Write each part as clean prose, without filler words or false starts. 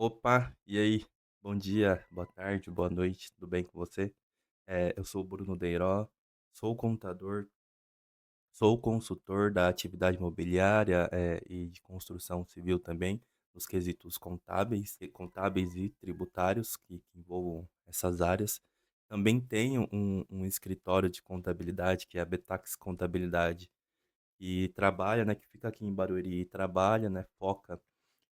Opa, e aí? Bom dia, boa tarde, boa noite, tudo bem com você? Eu sou o Bruno Deiró, sou contador, sou consultor da atividade imobiliária, e de construção civil também, nos quesitos contábeis e tributários que envolvam essas áreas. Também tenho um escritório de contabilidade, que é a Betax Contabilidade, e trabalha, né, que fica aqui em Barueri, e trabalha, né, foca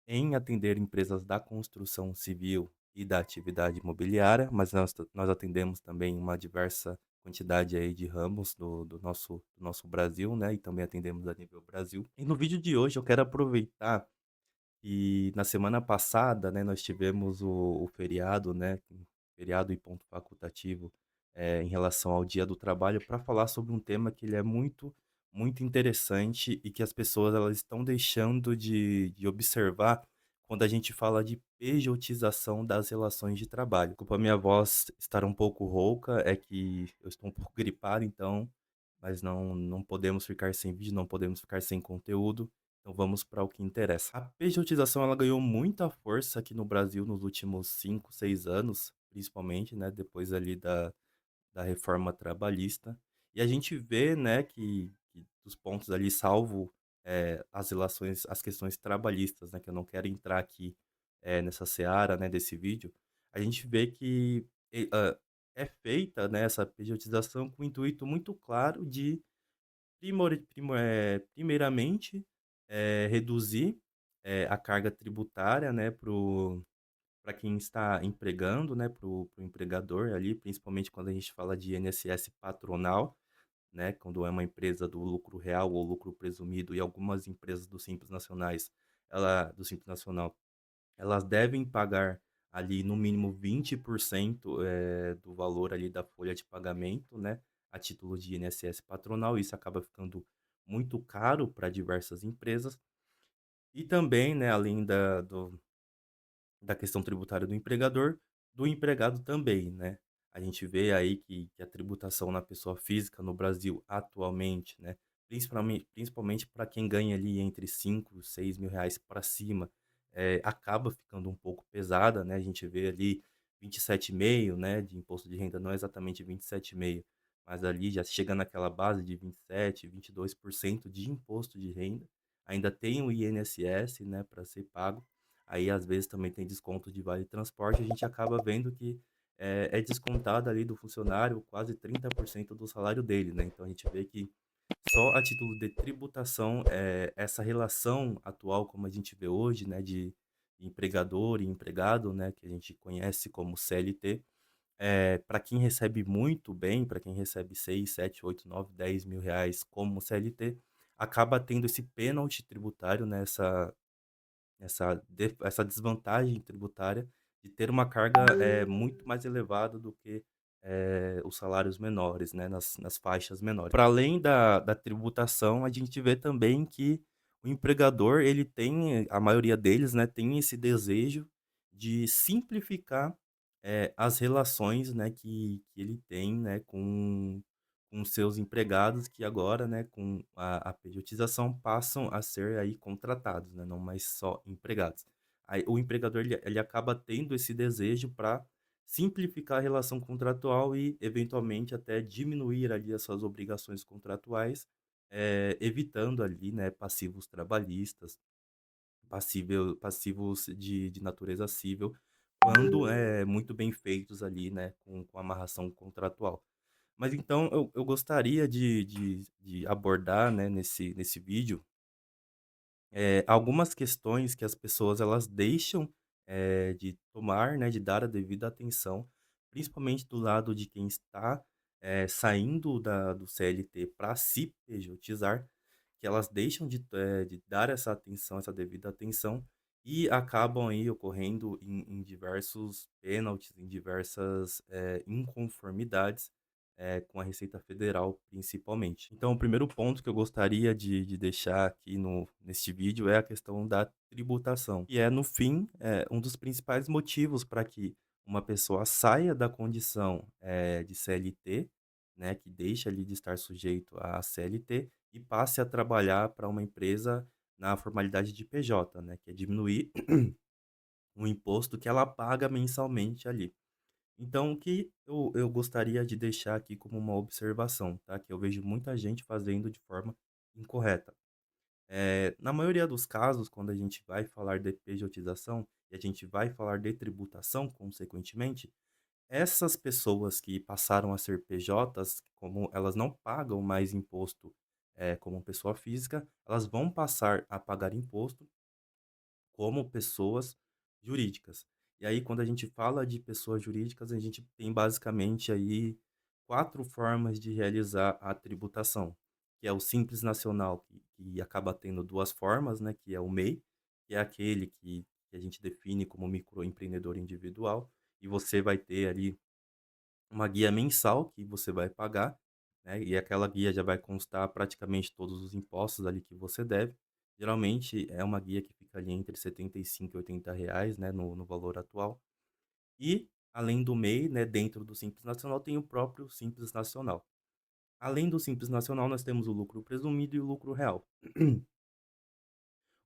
em atender empresas da construção civil e da atividade imobiliária, mas nós atendemos também uma diversa quantidade aí de ramos do nosso Brasil, né, e também atendemos a nível Brasil. E no vídeo de hoje eu quero aproveitar e na semana passada, né, nós tivemos o feriado, né, feriado e ponto facultativo, em relação ao Dia do Trabalho, para falar sobre um tema que ele é muito, muito interessante e que as pessoas elas estão deixando de observar quando a gente fala de pejotização das relações de trabalho. Desculpa a minha voz estar um pouco rouca, é que eu estou um pouco gripado, então, mas não podemos ficar sem vídeo, não podemos ficar sem conteúdo. Então vamos para o que interessa. A pejotização ela ganhou muita força aqui no Brasil nos últimos 5, 6 anos, principalmente, né, depois ali da reforma trabalhista. E a gente vê, né, que dos pontos ali, salvo as relações, as questões trabalhistas, né, que eu não quero entrar aqui nessa seara, né, desse vídeo, a gente vê que é feita, né, essa pejotização com o intuito muito claro de primeiramente, reduzir, a carga tributária, né, para quem está empregando, né, para o empregador ali, principalmente quando a gente fala de INSS patronal, né, quando é uma empresa do lucro real ou lucro presumido, e algumas empresas do Simples Nacionais, do Simples Nacional, elas devem pagar ali no mínimo 20%, do valor ali da folha de pagamento, né, a título de INSS patronal. Isso acaba ficando muito caro para diversas empresas. E também, né, além da questão tributária do empregado também, né. A gente vê aí que a tributação na pessoa física no Brasil atualmente, né, principalmente para quem ganha ali entre 5, 6 mil reais para cima, acaba ficando um pouco pesada, né. A gente vê ali 27,5, né, de imposto de renda, não é exatamente 27,5, mas ali já chega naquela base de 27, 22% de imposto de renda. Ainda tem o INSS, né, para ser pago. Aí, às vezes, também tem desconto de vale transporte, a gente acaba vendo que é descontado ali do funcionário quase 30% do salário dele, né. Então a gente vê que só a título de tributação, essa relação atual como a gente vê hoje, né, de empregador e empregado, né, que a gente conhece como CLT, para quem recebe muito bem, para quem recebe 6, 7, 8, 9, 10 mil reais como CLT, acaba tendo esse pênalti tributário, né, essa desvantagem tributária de ter uma carga, muito mais elevada do que, os salários menores, né, nas faixas menores. Para além da tributação, a gente vê também que o empregador, ele tem a maioria deles, né, tem esse desejo de simplificar, as relações, né, que ele tem, né, com seus empregados que agora, né, com a pejotização passam a ser aí contratados, né, não mais só empregados. Aí o empregador ele acaba tendo esse desejo para simplificar a relação contratual e eventualmente até diminuir ali as suas obrigações contratuais, evitando ali, né, passivos trabalhistas, passivos de natureza civil, quando muito bem feitos ali, né, com amarração contratual. Mas então eu gostaria de abordar, né, nesse vídeo, algumas questões que as pessoas elas deixam, de tomar, né, de dar a devida atenção, principalmente do lado de quem está, saindo do CLT para se pejotizar, que elas deixam de dar essa atenção, essa devida atenção, e acabam aí ocorrendo em diversos pênaltis, em diversas, inconformidades, com a Receita Federal, principalmente. Então, o primeiro ponto que eu gostaria de deixar aqui neste vídeo é a questão da tributação, que é, no fim, um dos principais motivos para que uma pessoa saia da condição, de CLT, né, que deixa ali de estar sujeito à CLT e passe a trabalhar para uma empresa na formalidade de PJ, né, que é diminuir um imposto que ela paga mensalmente ali. Então, o que eu gostaria de deixar aqui como uma observação, tá? Que eu vejo muita gente fazendo de forma incorreta. Na maioria dos casos, quando a gente vai falar de pejotização e a gente vai falar de tributação, consequentemente, essas pessoas que passaram a ser PJs, como elas não pagam mais imposto, como pessoa física, elas vão passar a pagar imposto como pessoas jurídicas. E aí, quando a gente fala de pessoas jurídicas, a gente tem basicamente aí 4 formas de realizar a tributação, que é o Simples Nacional, que acaba tendo 2 formas, né, que é o MEI, que é aquele que a gente define como microempreendedor individual, e você vai ter ali uma guia mensal que você vai pagar, né, e aquela guia já vai constar praticamente todos os impostos ali que você deve. Geralmente é uma guia que fica ali entre 75 e 80 reais, né, no valor atual. E, além do MEI, né, dentro do Simples Nacional tem o próprio Simples Nacional. Além do Simples Nacional, nós temos o lucro presumido e o lucro real.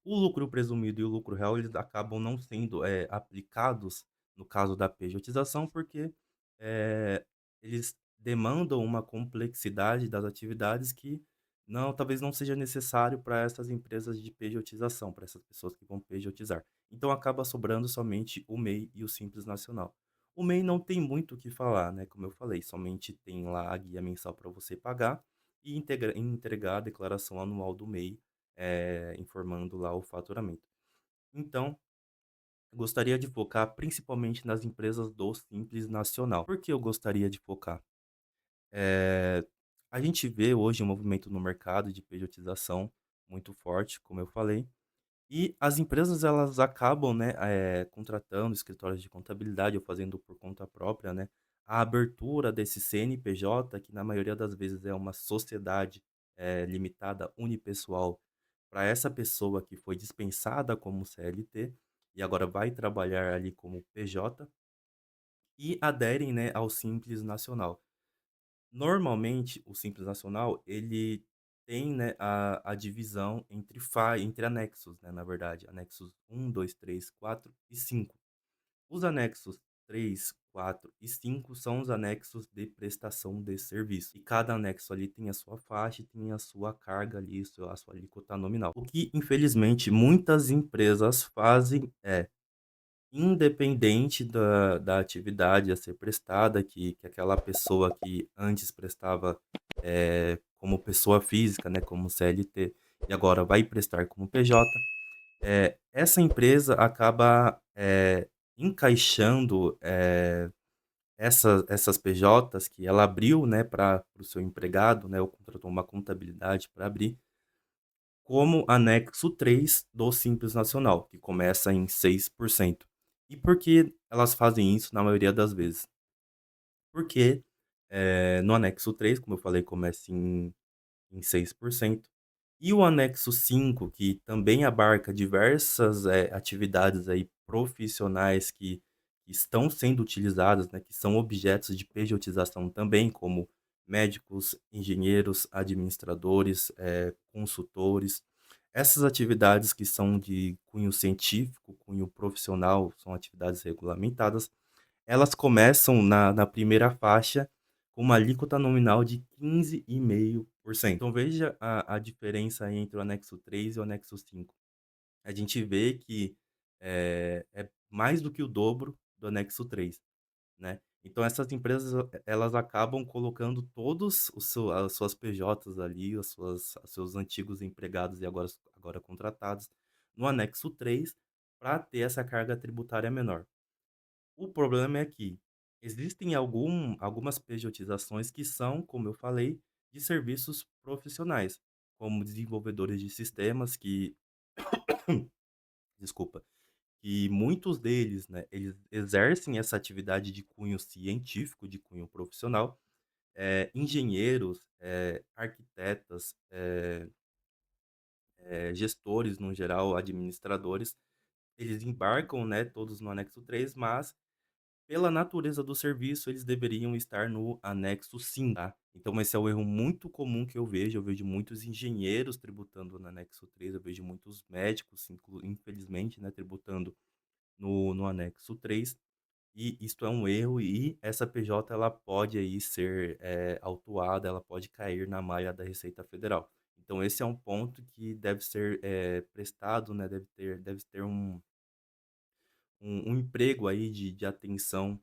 O lucro presumido e o lucro real, eles acabam não sendo, aplicados no caso da pejotização, porque, eh, eles demandam uma complexidade das atividades que talvez não seja necessário para essas empresas de pejotização, para essas pessoas que vão pejotizar. Então acaba sobrando somente o MEI e o Simples Nacional. O MEI não tem muito o que falar, né, como eu falei, somente tem lá a guia mensal para você pagar e entregar a declaração anual do MEI, informando lá o faturamento. Então, gostaria de focar principalmente nas empresas do Simples Nacional. Por que eu gostaria de focar? Eh, a gente vê hoje um movimento no mercado de pejotização muito forte, como eu falei, e as empresas elas acabam, né, contratando escritórios de contabilidade ou fazendo por conta própria, né, a abertura desse CNPJ, que na maioria das vezes é uma sociedade, limitada unipessoal, para essa pessoa que foi dispensada como CLT e agora vai trabalhar ali como PJ e aderem, né, ao Simples Nacional. Normalmente, o Simples Nacional, ele tem, né, a divisão entre anexos, né, na verdade, anexos um 2 3 4 e 5. Os anexos 3 4 e 5 são os anexos de prestação de serviço. E cada anexo ali tem a sua faixa e tem a sua carga ali, a sua alíquota nominal. O que, infelizmente, muitas empresas fazem independente da atividade a ser prestada, que aquela pessoa que antes prestava, como pessoa física, né, como CLT, e agora vai prestar como PJ, essa empresa acaba, encaixando, essas PJs que ela abriu, né, para o seu empregado, né, ou contratou uma contabilidade para abrir, como anexo 3 do Simples Nacional, que começa em 6%. E por que elas fazem isso na maioria das vezes? Porque, no anexo 3, como eu falei, começa em 6%. E o anexo 5, que também abarca diversas, atividades aí profissionais que estão sendo utilizadas, né, que são objetos de pejotização também, como médicos, engenheiros, administradores, consultores. Essas atividades que são de cunho científico, cunho profissional, são atividades regulamentadas, elas começam na primeira faixa com uma alíquota nominal de 15,5%. Então veja a diferença entre o anexo 3 e o anexo 5. A gente vê que, é mais do que o dobro do anexo 3, né. Então essas empresas, elas acabam colocando todos as suas PJs ali, os seus antigos empregados e agora contratados, no anexo 3 para ter essa carga tributária menor. O problema é que existem algumas pejotizações que são, como eu falei, de serviços profissionais, como desenvolvedores de sistemas que desculpa, que muitos deles, né, eles exercem essa atividade de cunho científico, de cunho profissional, engenheiros, arquitetas, gestores no geral, administradores, eles embarcam, né, todos no anexo 3, mas pela natureza do serviço, eles deveriam estar no anexo 5, tá. Então esse é o erro muito comum que eu vejo muitos engenheiros tributando no anexo 3, eu vejo muitos médicos, infelizmente, né, tributando no anexo 3. E isto é um erro e essa PJ ela pode aí ser, autuada, ela pode cair na malha da Receita Federal. Então esse é um ponto que deve ser, prestado, né, deve ter um emprego aí de atenção,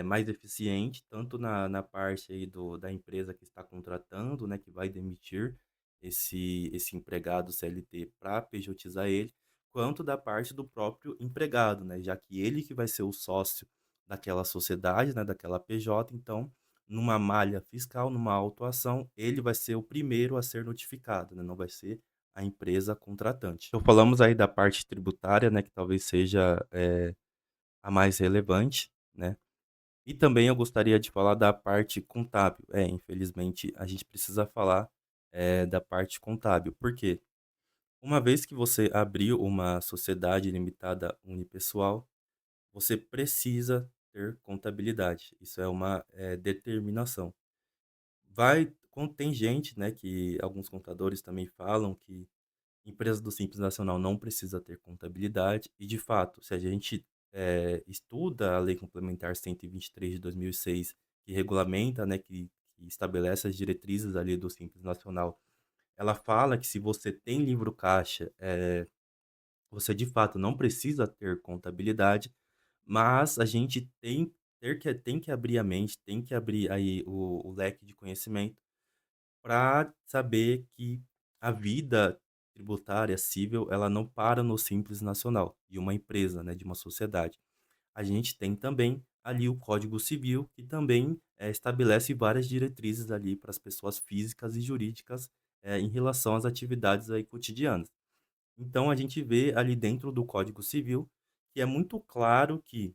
mais eficiente, tanto na parte aí da empresa que está contratando, né, que vai demitir esse empregado CLT para pejotizar ele, quanto da parte do próprio empregado, né, já que ele que vai ser o sócio daquela sociedade, né, daquela PJ, então, numa malha fiscal, numa autuação, ele vai ser o primeiro a ser notificado, né, não vai ser a empresa contratante. Então falamos aí da parte tributária, né, que talvez seja, a mais relevante, né. E também eu gostaria de falar da parte contábil. Infelizmente a gente precisa falar, da parte contábil. Por quê? Uma vez que você abriu uma sociedade limitada unipessoal, você precisa ter contabilidade. Isso é uma, determinação. Tem gente, né, que alguns contadores também falam que empresa do Simples Nacional não precisa ter contabilidade e, de fato, se a gente, estuda a Lei Complementar 123 de 2006, que regulamenta, né, que estabelece as diretrizes ali do Simples Nacional, ela fala que se você tem livro caixa, você de fato não precisa ter contabilidade, mas a gente tem que abrir a mente, tem que abrir aí o leque de conhecimento para saber que a vida tributária civil, ela não para no Simples Nacional, de uma empresa, né, de uma sociedade. A gente tem também ali o Código Civil, que também, estabelece várias diretrizes ali para as pessoas físicas e jurídicas, em relação às atividades aí cotidianas. Então a gente vê ali dentro do Código Civil que é muito claro que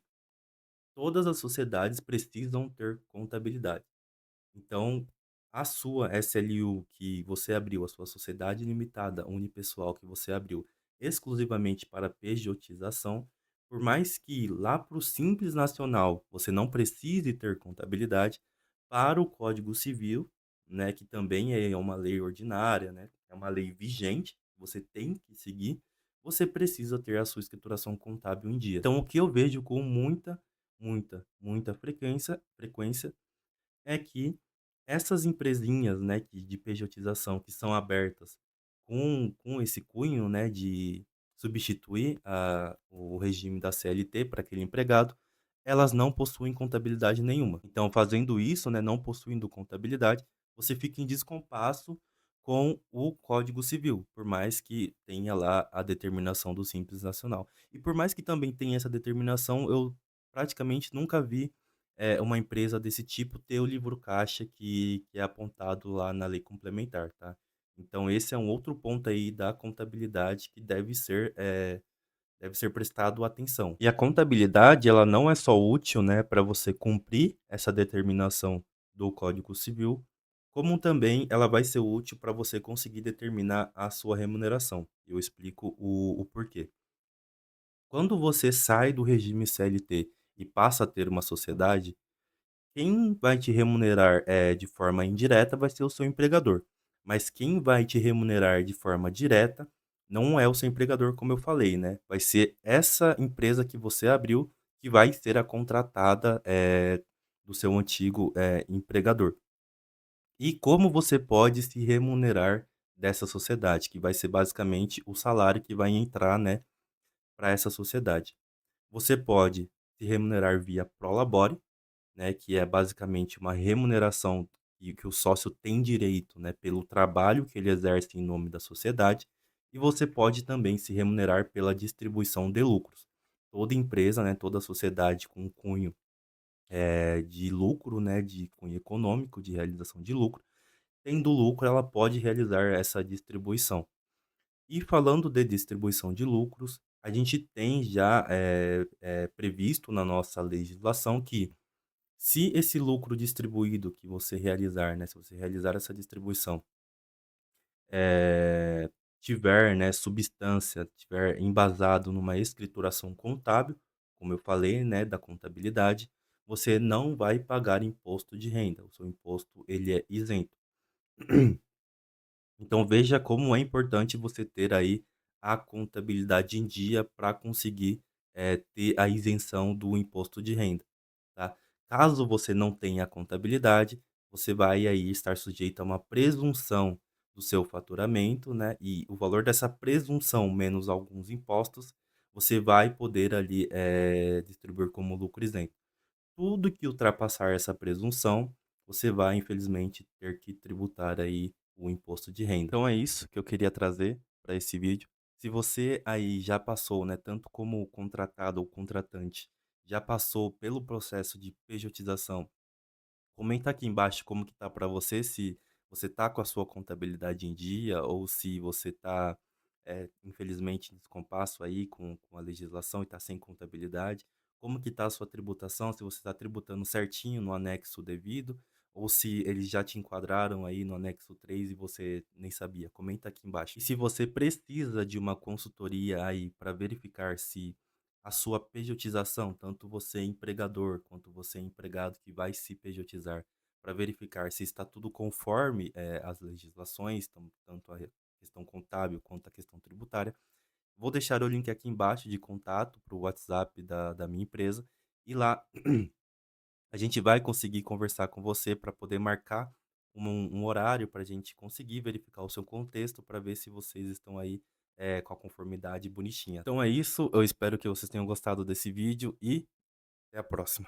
todas as sociedades precisam ter contabilidade. Então, a sua SLU que você abriu, a sua sociedade limitada unipessoal que você abriu exclusivamente para pejotização, por mais que lá para o Simples Nacional você não precise ter contabilidade, para o Código Civil, né, que também é uma lei ordinária, né, é uma lei vigente, você tem que seguir, você precisa ter a sua escrituração contábil em dia. Então, o que eu vejo com muita frequência é que essas empresinhas, né, de pejotização que são abertas com esse cunho, né, de substituir o regime da CLT para aquele empregado, elas não possuem contabilidade nenhuma. Então, fazendo isso, né, não possuindo contabilidade, você fica em descompasso com o Código Civil, por mais que tenha lá a determinação do Simples Nacional. E por mais que também tenha essa determinação, eu praticamente nunca vi uma empresa desse tipo ter o livro caixa que é apontado lá na lei complementar, tá. Então esse é um outro ponto aí da contabilidade que deve ser prestado atenção. E a contabilidade, ela não é só útil, né, para você cumprir essa determinação do Código Civil, como também ela vai ser útil para você conseguir determinar a sua remuneração. Eu explico o porquê. Quando você sai do regime CLT e passa a ter uma sociedade, quem vai te remunerar, de forma indireta vai ser o seu empregador, mas quem vai te remunerar de forma direta não é o seu empregador, como eu falei, né, vai ser essa empresa que você abriu que vai ser a contratada, do seu antigo, empregador. E como você pode se remunerar dessa sociedade, que vai ser basicamente o salário que vai entrar, né, para essa sociedade. Você pode se remunerar via prolabore, né, que é basicamente uma remuneração que o sócio tem direito, né, pelo trabalho que ele exerce em nome da sociedade, e você pode também se remunerar pela distribuição de lucros. Toda empresa, né, toda sociedade com cunho, de lucro, né, de cunho econômico, de realização de lucro, tendo lucro, ela pode realizar essa distribuição. E falando de distribuição de lucros, a gente tem já previsto na nossa legislação que se esse lucro distribuído que você realizar, né, se você realizar essa distribuição, tiver, né, substância, tiver embasado numa escrituração contábil, como eu falei, né, da contabilidade, você não vai pagar imposto de renda, o seu imposto ele é isento. Então veja como é importante você ter aí a contabilidade em dia para conseguir ter a isenção do imposto de renda, tá. Caso você não tenha a contabilidade, você vai aí estar sujeito a uma presunção do seu faturamento, né, e o valor dessa presunção menos alguns impostos, você vai poder ali, distribuir como lucro isento. Tudo que ultrapassar essa presunção, você vai infelizmente ter que tributar aí o imposto de renda. Então é isso que eu queria trazer para esse vídeo. Se você aí já passou, né, tanto como contratado ou contratante, já passou pelo processo de pejotização, comenta aqui embaixo como que tá para você, se você tá com a sua contabilidade em dia ou se você tá, infelizmente em descompasso aí com a legislação e tá sem contabilidade. Como que tá a sua tributação, se você está tributando certinho no anexo devido ou se eles já te enquadraram aí no anexo 3 e você nem sabia. Comenta aqui embaixo. E se você precisa de uma consultoria aí para verificar se a sua pejotização, tanto você empregador quanto você empregado que vai se pejotizar, para verificar se está tudo conforme, as legislações, tanto a questão contábil quanto a questão tributária. Vou deixar o link aqui embaixo de contato para o WhatsApp da minha empresa, e lá a gente vai conseguir conversar com você para poder marcar um horário para a gente conseguir verificar o seu contexto para ver se vocês estão aí, com a conformidade bonitinha. Então é isso, eu espero que vocês tenham gostado desse vídeo e até a próxima.